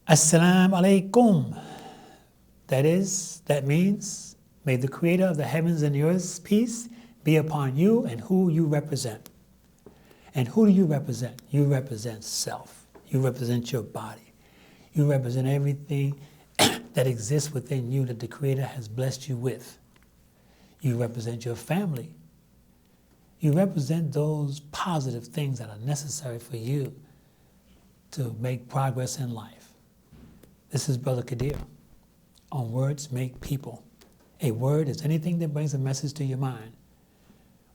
Assalamu alaikum. That means, may the creator of the heavens and the earth's peace be upon you and who you represent. And who do you represent? You represent self. You represent your body. You represent everything that exists within you that the Creator has blessed you with. You represent your family. You represent those positive things that are necessary for you to make progress in life. This is Brother Kadir on Words Make People. A word is anything that brings a message to your mind,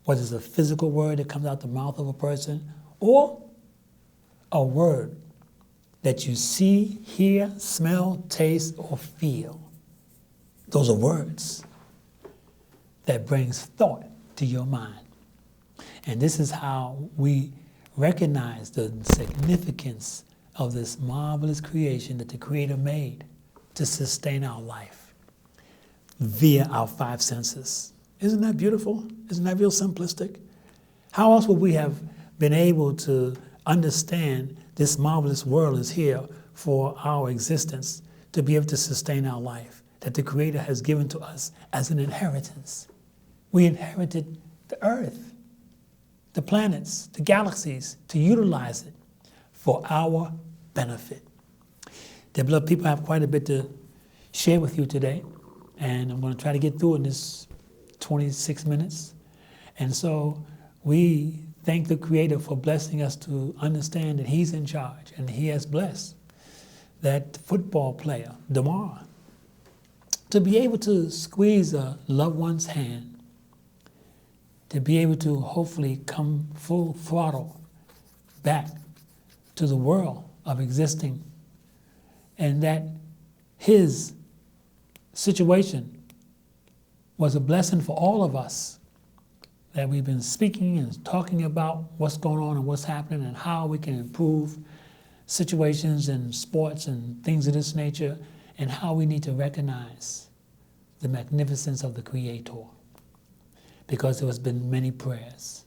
whether it's a physical word that comes out the mouth of a person or a word that you see, hear, smell, taste, or feel. Those are words that brings thought to your mind. And this is how we recognize the significance of this marvelous creation that the Creator made to sustain our life via our five senses. Isn't that beautiful? Isn't that real simplistic? How else would we have been able to understand this marvelous world is here for our existence, to be able to sustain our life, that the Creator has given to us as an inheritance? We inherited the earth, the planets, the galaxies, to utilize it for our benefit. Dear beloved people, I have quite a bit to share with you today, and I'm going to try to get through in this 26 minutes. And so we thank the Creator for blessing us to understand that He's in charge, and He has blessed that football player, Damar, to be able to squeeze a loved one's hand, to be able to hopefully come full throttle back to the world of existing, and that his situation was a blessing for all of us, that we've been speaking and talking about what's going on and what's happening and how we can improve situations in sports and things of this nature, and how we need to recognize the magnificence of the Creator. Because there has been many prayers.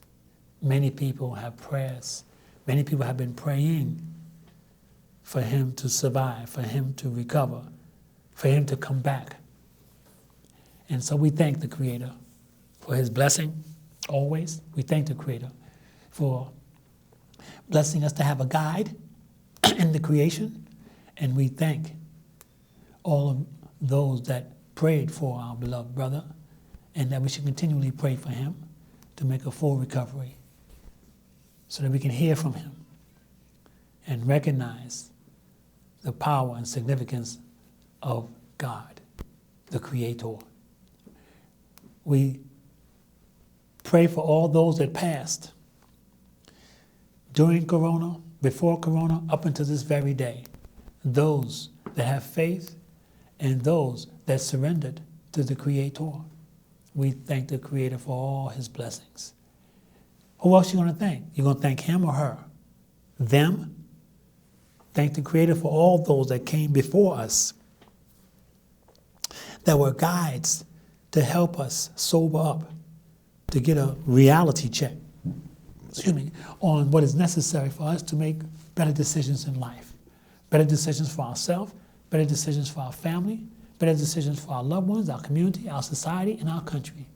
Many people have prayers. Many people have been praying for him to survive, for him to recover, for him to come back. And so we thank the Creator for His blessing, always. We thank the Creator for blessing us to have a guide in the creation. And we thank all of those that prayed for our beloved brother, and that we should continually pray for him to make a full recovery so that we can hear from him and recognize the power and significance of God, the Creator. We pray for all those that passed during Corona, before Corona, up until this very day, those that have faith and those that surrendered to the Creator. We thank the Creator for all His blessings. Who else are you going to thank? You're going to thank him or her? Them? Thank the Creator for all those that came before us, that were guides to help us sober up, to get a reality check, on what is necessary for us to make better decisions in life. Better decisions for ourselves, better decisions for our family, better decisions for our loved ones, our community, our society, and our country.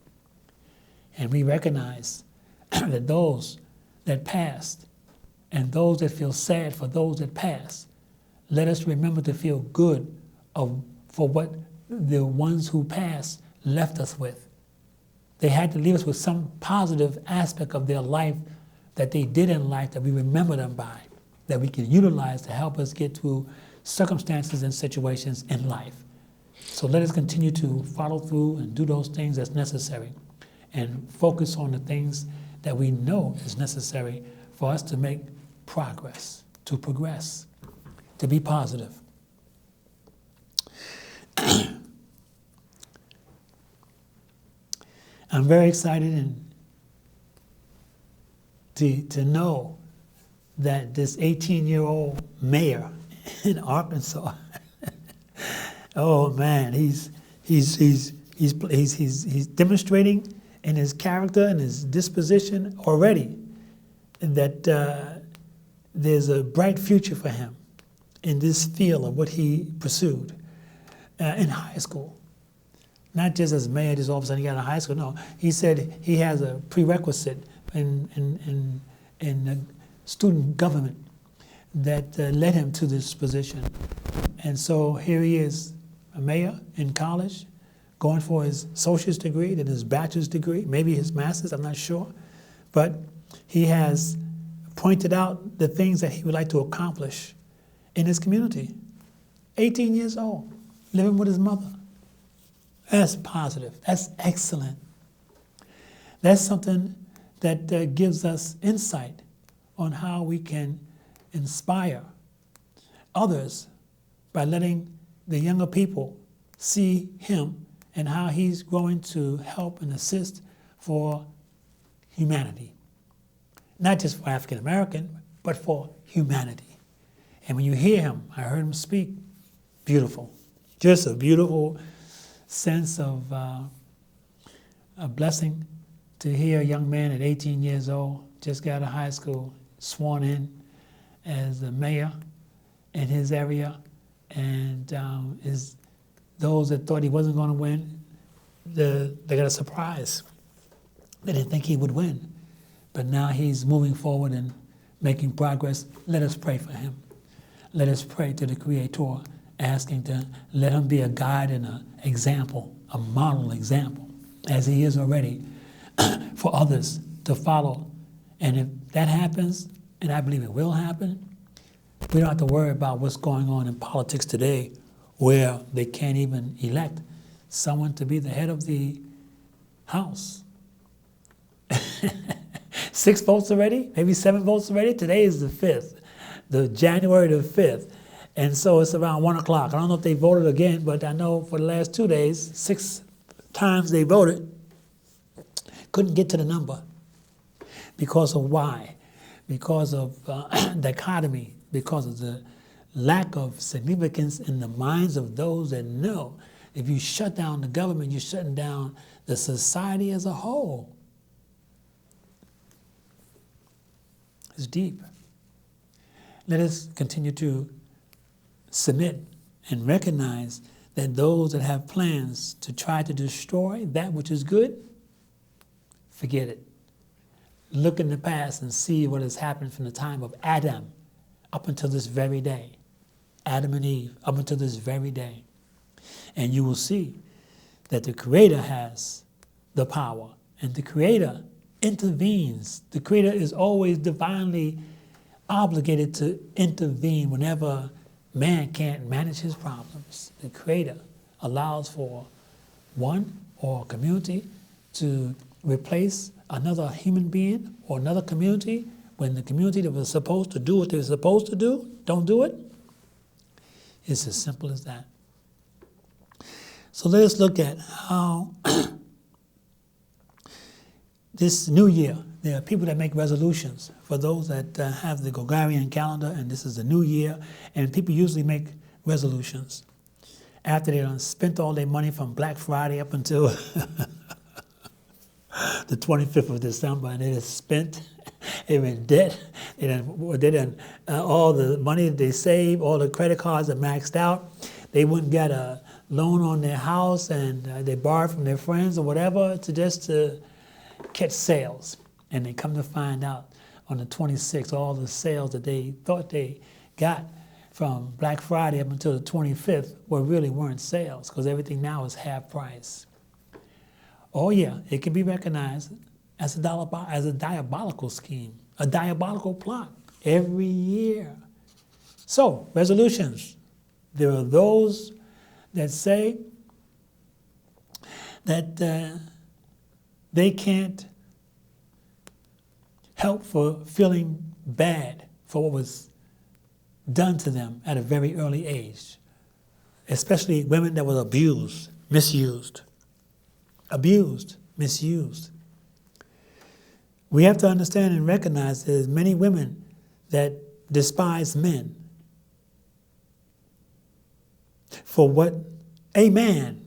And we recognize that those that passed and those that feel sad for those that passed, let us remember to feel good for what the ones who passed left us with. They had to leave us with some positive aspect of their life that they did in life that we remember them by, that we can utilize to help us get through circumstances and situations in life. So let us continue to follow through and do those things that's necessary, and focus on the things that we know is necessary for us to make progress, to progress, to be positive. I'm very excited to know that this 18-year-old mayor in Arkansas, oh man, he's demonstrating in his character and his disposition already that there's a bright future for him in this field of what he pursued in high school. Not just as mayor, just all of a sudden he got out of high school. No, he said he has a prerequisite in student government that led him to this position. And so here he is, a mayor in college, going for his associate's degree, then his bachelor's degree, maybe his master's, I'm not sure. But he has pointed out the things that he would like to accomplish in his community. 18 years old, living with his mother. That's positive. That's excellent. That's something that gives us insight on how we can inspire others by letting the younger people see him and how he's going to help and assist for humanity. Not just for African American, but for humanity. And when you hear him, I heard him speak, beautiful. Just a beautiful sense of a blessing to hear a young man at 18 years old, just got out of high school, sworn in as the mayor in his area, and those that thought he wasn't going to win, they got a surprise. They didn't think he would win. But now he's moving forward and making progress. Let us pray for him. Let us pray to the Creator, asking to let him be a guide and an example, a model example, as he is already, for others to follow. And if that happens, and I believe it will happen, we don't have to worry about what's going on in politics today, where they can't even elect someone to be the head of the House. 6 votes already, maybe 7 votes already. Today is the 5th, the January the 5th. And so it's around 1 o'clock. I don't know if they voted again, but I know for the last 2 days, 6 times they voted, couldn't get to the number. Because of why? Because of dichotomy, because of the lack of significance in the minds of those that know. If you shut down the government, you're shutting down the society as a whole. It's deep. Let us continue to submit and recognize that those that have plans to try to destroy that which is good, forget it. Look in the past and see what has happened from the time of Adam up until this very day. Adam and Eve, up until this very day. And you will see that the Creator has the power, and the Creator intervenes. The Creator is always divinely obligated to intervene whenever man can't manage his problems. The Creator allows for one or a community to replace another human being or another community when the community that was supposed to do what they were supposed to do don't do it. It's as simple as that. So let us look at how this new year, there are people that make resolutions. For those that have the Gregorian calendar, and this is the new year, and people usually make resolutions after they done spent all their money from Black Friday up until the 25th of December, and they just spent, they were in debt, they done all the money that they saved, all the credit cards are maxed out. They wouldn't get a loan on their house, and they borrowed from their friends or whatever to catch sales. And they come to find out on the 26th, all the sales that they thought they got from Black Friday up until the 25th really weren't sales, because everything now is half price. Oh yeah, it can be recognized as a diabolical scheme, a diabolical plot every year. So, resolutions. There are those that say that they can't help for feeling bad for what was done to them at a very early age, especially women that were abused, misused. Abused, misused. We have to understand and recognize there's many women that despise men for what a man,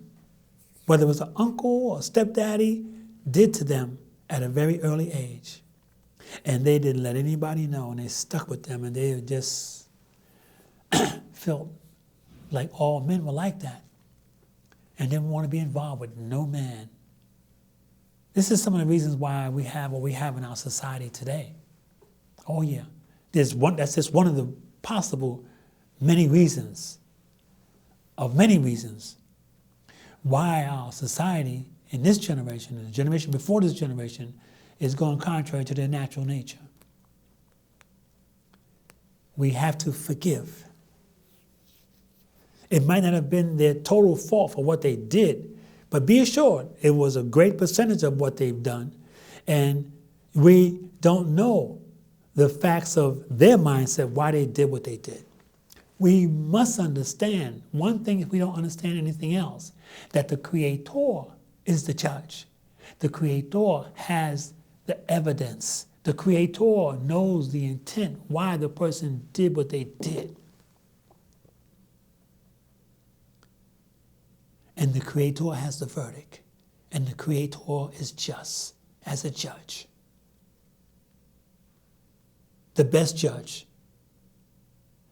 whether it was an uncle or stepdaddy, did to them at a very early age. And they didn't let anybody know, and they stuck with them, and they just felt like all men were like that and didn't want to be involved with no man. This is some of the reasons why we have what we have in our society today. Oh yeah. That's just one of the possible many reasons, of many reasons, why our society in this generation and the generation before this generation is going contrary to their natural nature. We have to forgive. It might not have been their total fault for what they did, but be assured it was a great percentage of what they've done, and we don't know the facts of their mindset, why they did what they did. We must understand one thing if we don't understand anything else, that the Creator is the judge. The Creator has the evidence. The Creator knows the intent, why the person did what they did. And the Creator has the verdict. And the Creator is just as a judge. The best judge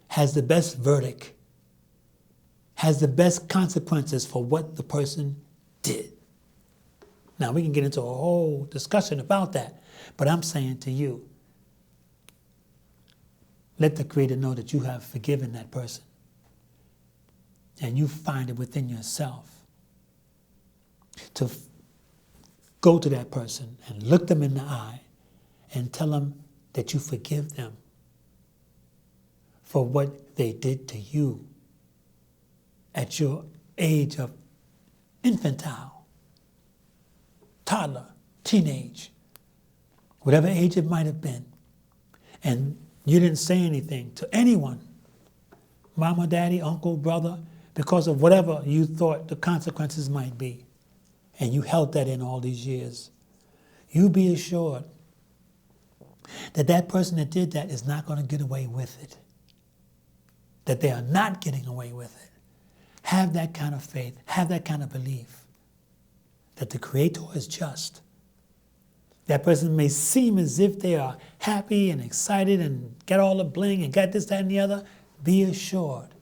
has the best verdict, has the best consequences for what the person did. Now, we can get into a whole discussion about that, but I'm saying to you, let the Creator know that you have forgiven that person. And you find it within yourself to go to that person and look them in the eye and tell them that you forgive them for what they did to you at your age of infantile, toddler, teenage, whatever age it might have been. And you didn't say anything to anyone, mama, daddy, uncle, brother, because of whatever you thought the consequences might be. And you held that in all these years. You be assured that that person that did that is not going to get away with it. That they are not getting away with it. Have that kind of faith. Have that kind of belief. That the Creator is just. That person may seem as if they are happy and excited and got all the bling and got this, that, and the other. Be assured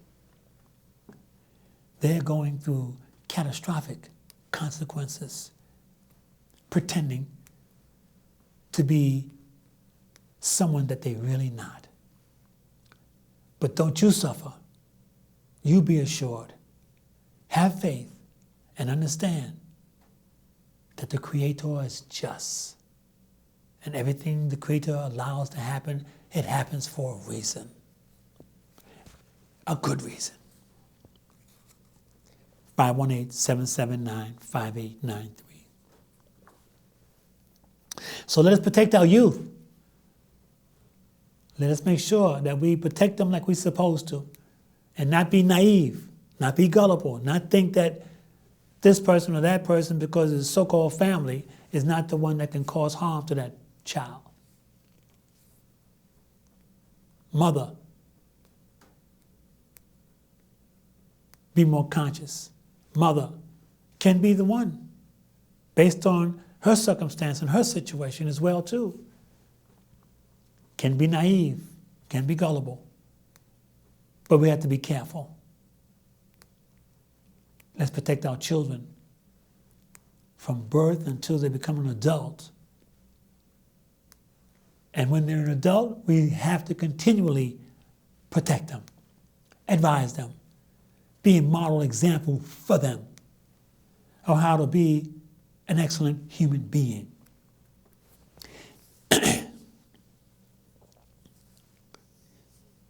they're going through catastrophic consequences, pretending to be someone that they're really not. But don't you suffer. You be assured. Have faith and understand that the Creator is just. And everything the Creator allows to happen, it happens for a reason. A good reason. 518-779-5893. So let us protect our youth. Let us make sure that we protect them like we're supposed to, and not be naive, not be gullible, not think that this person or that person, because it's a so-called family, is not the one that can cause harm to that child. Mother, be more conscious. Mother can be the one, based on her circumstance and her situation as well too. Can be naive, can be gullible, but we have to be careful. Let's protect our children from birth until they become an adult. And when they're an adult, we have to continually protect them, advise them, be a model example for them of how to be an excellent human being.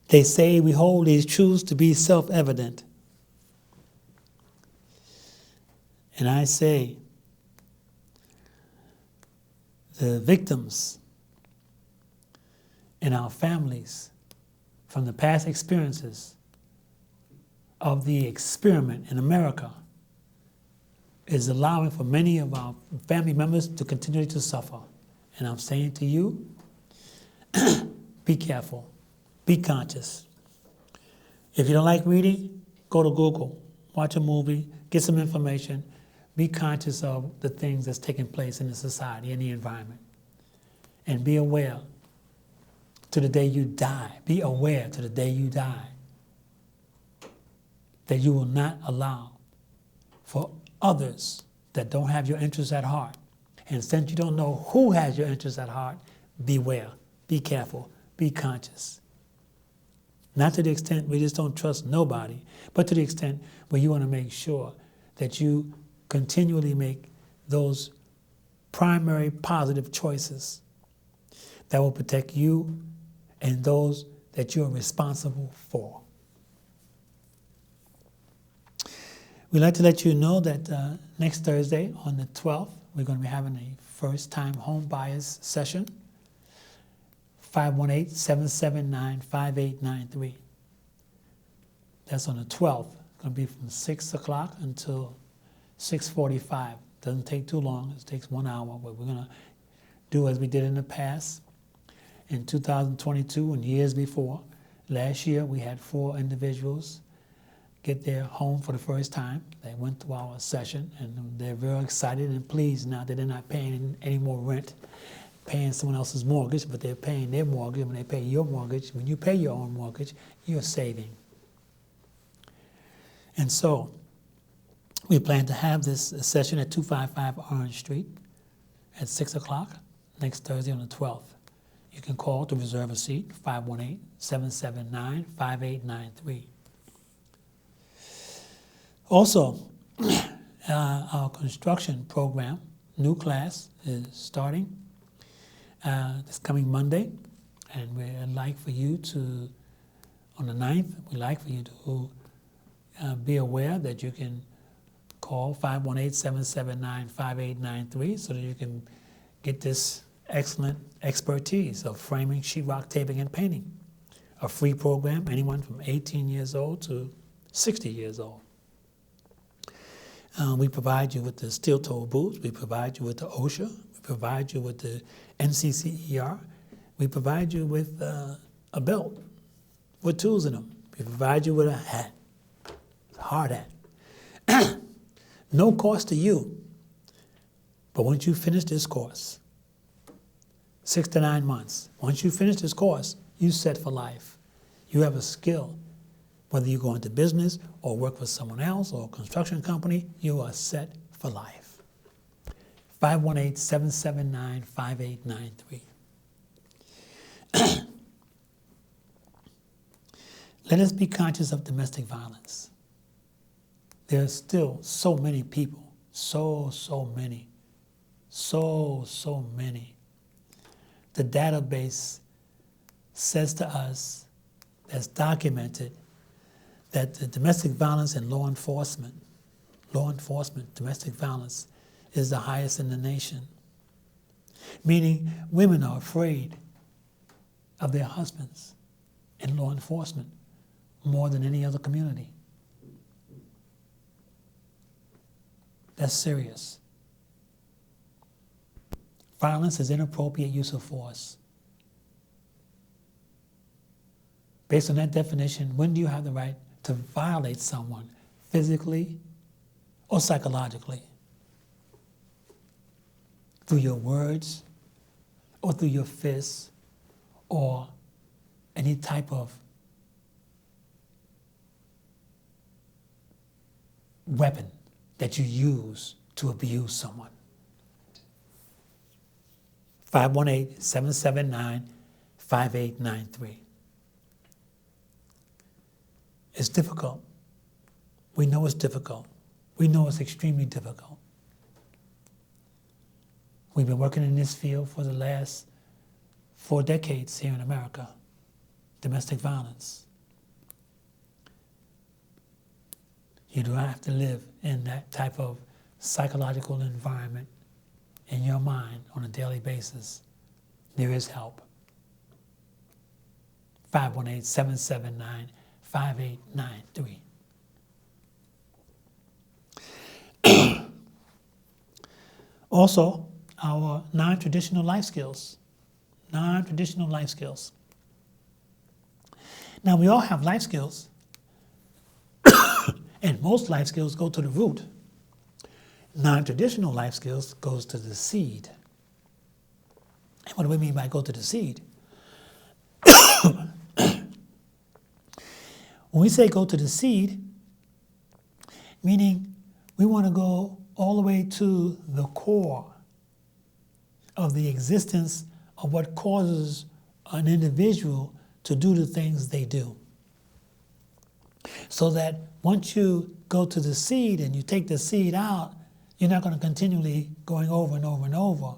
They say we hold these truths to be self-evident. And I say, the victims in our families from the past experiences of the experiment in America is allowing for many of our family members to continue to suffer. And I'm saying to you, be careful, be conscious. If you don't like reading, go to Google, watch a movie, get some information, be conscious of the things that's taking place in the society and the environment. And be aware to the day you die. Be aware to the day you die that you will not allow for others that don't have your interests at heart. And since you don't know who has your interests at heart, beware, be careful, be conscious. Not to the extent we just don't trust nobody, but to the extent where you want to make sure that you continually make those primary positive choices that will protect you and those that you're responsible for. We'd like to let you know that next Thursday on the 12th, we're going to be having a first-time home buyers session, 518-779-5893. That's on the 12th. It's going to be from 6 o'clock until 6:45. Doesn't take too long. It takes 1 hour. But we're going to do as we did in the past. In 2022 and years before, last year we had 4 individuals get their home for the first time. They went through our session, and they're very excited and pleased now that they're not paying any more rent, paying someone else's mortgage, but they're paying their mortgage. When they pay your mortgage, when you pay your own mortgage, you're saving. And so we plan to have this session at 255 Orange Street at 6 o'clock next Thursday on the 12th. You can call to reserve a seat, 518-779-5893. Also, our construction program, new class, is starting this coming Monday. And we'd like for you to, on the 9th, we'd like for you to be aware that you can call 518-779-5893 so that you can get this excellent expertise of framing, sheetrock, taping, and painting. A free program, anyone from 18 years old to 60 years old. We provide you with the steel-toe boots. We provide you with the OSHA. We provide you with the NCCER. We provide you with a belt with tools in them. We provide you with a hat, a hard hat. No cost to you. But once you finish this course, 6 to 9 months, once you finish this course, you're set for life. You have a skill. Whether you go into business or work for someone else or a construction company, you are set for life. 518-779-5893. Let us be conscious of domestic violence. There are still so many people, so many. The database says to us, as documented, that the domestic violence in law enforcement, domestic violence, is the highest in the nation. Meaning women are afraid of their husbands in law enforcement more than any other community. That's serious. Violence is inappropriate use of force. Based on that definition, when do you have the right to violate someone physically or psychologically? Through your words or through your fists or any type of weapon that you use to abuse someone. 518-779-5893. It's difficult. We know it's difficult. We know it's extremely difficult. We've been working in this field for the last 4 decades here in America. Domestic violence. You don't have to live in that type of psychological environment in your mind on a daily basis. There is help. 518-779-5893. Also, our non-traditional life skills. Non-traditional life skills. Now, we all have life skills, and most life skills go to the root. Non-traditional life skills goes to the seed. And what do we mean by go to the seed? When we say go to the seed, meaning we want to go all the way to the core of the existence of what causes an individual to do the things they do. So that once you go to the seed and you take the seed out, you're not going to continually going over and over and over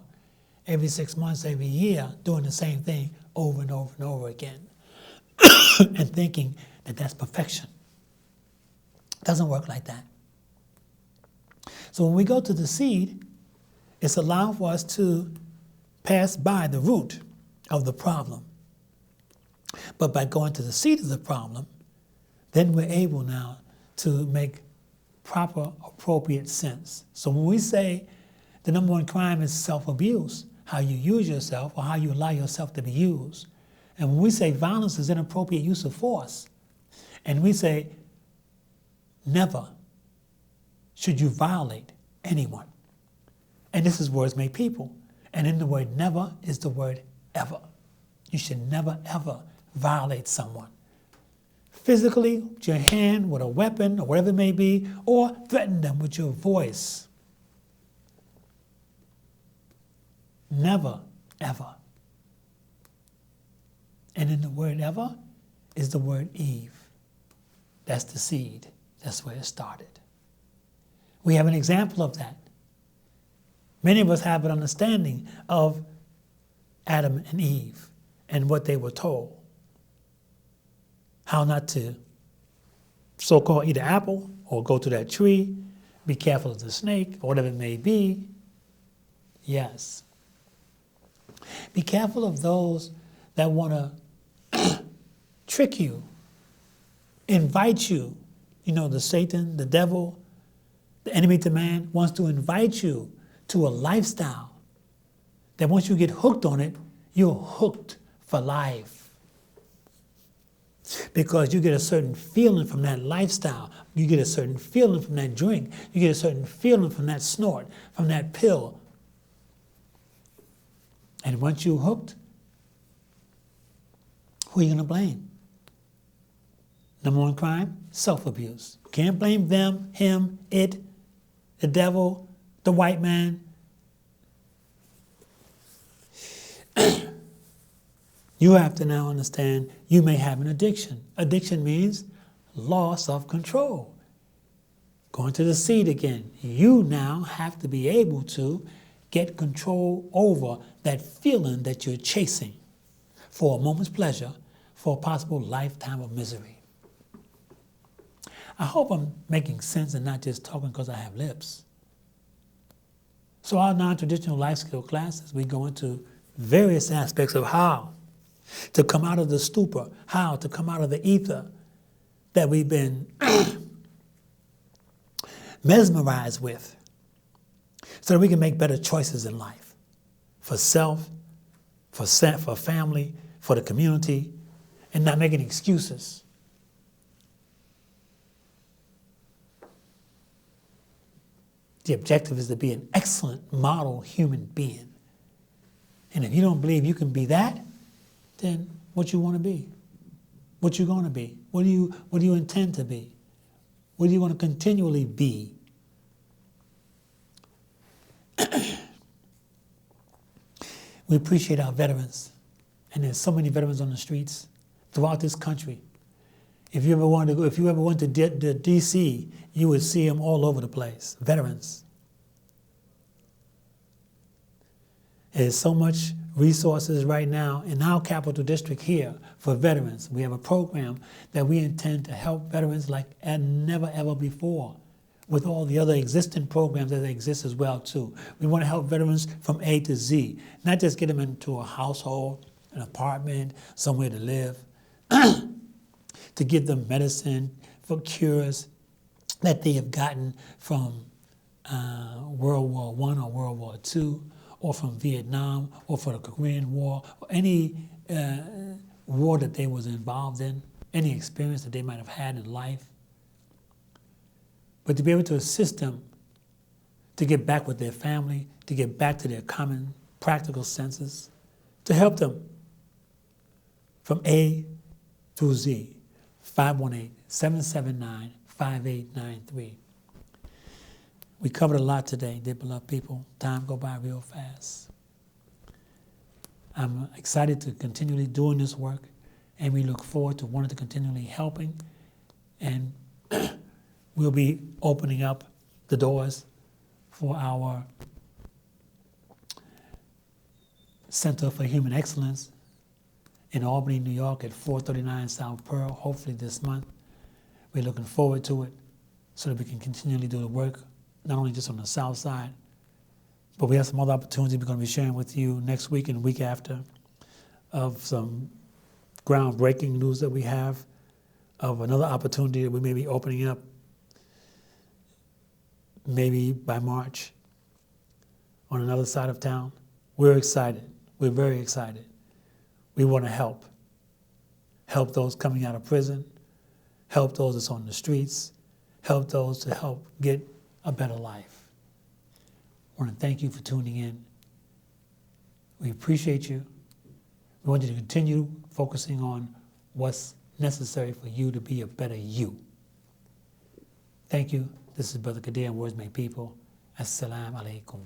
every 6 months, every year, doing the same thing over and over and over again and thinking that that's perfection. It doesn't work like that. So when we go to the seed, it's allowing for us to pass by the root of the problem. But by going to the seed of the problem, then we're able now to make proper, appropriate sense. So when we say the number one crime is self-abuse, how you use yourself or how you allow yourself to be used. And when we say violence is inappropriate use of force, and we say never should you violate anyone. And this is words made people. And in the word never is the word ever. You should never, ever violate someone. Physically, with your hand, with a weapon, or whatever it may be, or threaten them with your voice. Never, ever. And in the word ever is the word Eve. That's the seed. That's where it started. We have an example of that. Many of us have an understanding of Adam and Eve and what they were told. How not to so-called eat an apple or go to that tree, be careful of the snake, or whatever it may be. Yes. Be careful of those that want to trick you, invite you. You know, the Satan, the devil, the enemy to man wants to invite you to a lifestyle that once you get hooked on it, you're hooked for life. Because you get a certain feeling from that lifestyle. You get a certain feeling from that drink. You get a certain feeling from that snort, from that pill. And once you're hooked, who are you going to blame? Number one crime, self-abuse. Can't blame them, him, it, the devil, the white man. You have to now understand you may have an addiction. Addiction means loss of control. Going to the seed again. You now have to be able to get control over that feeling that you're chasing for a moment's pleasure, for a possible lifetime of misery. I hope I'm making sense and not just talking because I have lips. So our non-traditional life skill classes, we go into various aspects of how to come out of the stupor, how to come out of the ether that we've been mesmerized with, so that we can make better choices in life for self, for family, for the community, and not making excuses. The objective is to be an excellent model human being. And if you don't believe you can be that, then what you want to be? What you going to be? What do you intend to be? What do you want to continually be? We appreciate our veterans, and there's so many veterans on the streets throughout this country. If you ever went to D.C., you would see them all over the place. Veterans. There's so much resources right now in our capital district here for veterans. We have a program that we intend to help veterans like never ever before, with all the other existing programs that exist as well too. We want to help veterans from A to Z, not just get them into a household, an apartment, somewhere to live, to give them medicine for cures that they have gotten from World War I or World War II, or from Vietnam, or from the Korean War, or any war that they was involved in, any experience that they might have had in life. But to be able to assist them to get back with their family, to get back to their common practical senses, to help them from A through Z. 518-779-5893. We covered a lot today, dear beloved people. Time go by real fast. I'm excited to continually doing this work, and we look forward to wanting to continually helping, and we'll be opening up the doors for our Center for Human Excellence in Albany, New York at 439 South Pearl, hopefully this month. We're looking forward to it so that we can continually do the work, not only just on the south side, but we have some other opportunities we're going to be sharing with you next week and the week after of some groundbreaking news that we have, of another opportunity that we may be opening up maybe by March on another side of town. We're excited. We're very excited. We want to help those coming out of prison, help those that's on the streets, help those to help get a better life. I want to thank you for tuning in. We appreciate you. We want you to continue focusing on what's necessary for you to be a better you. Thank you. This is Brother Kadir and Words Made People. Assalamu alaikum.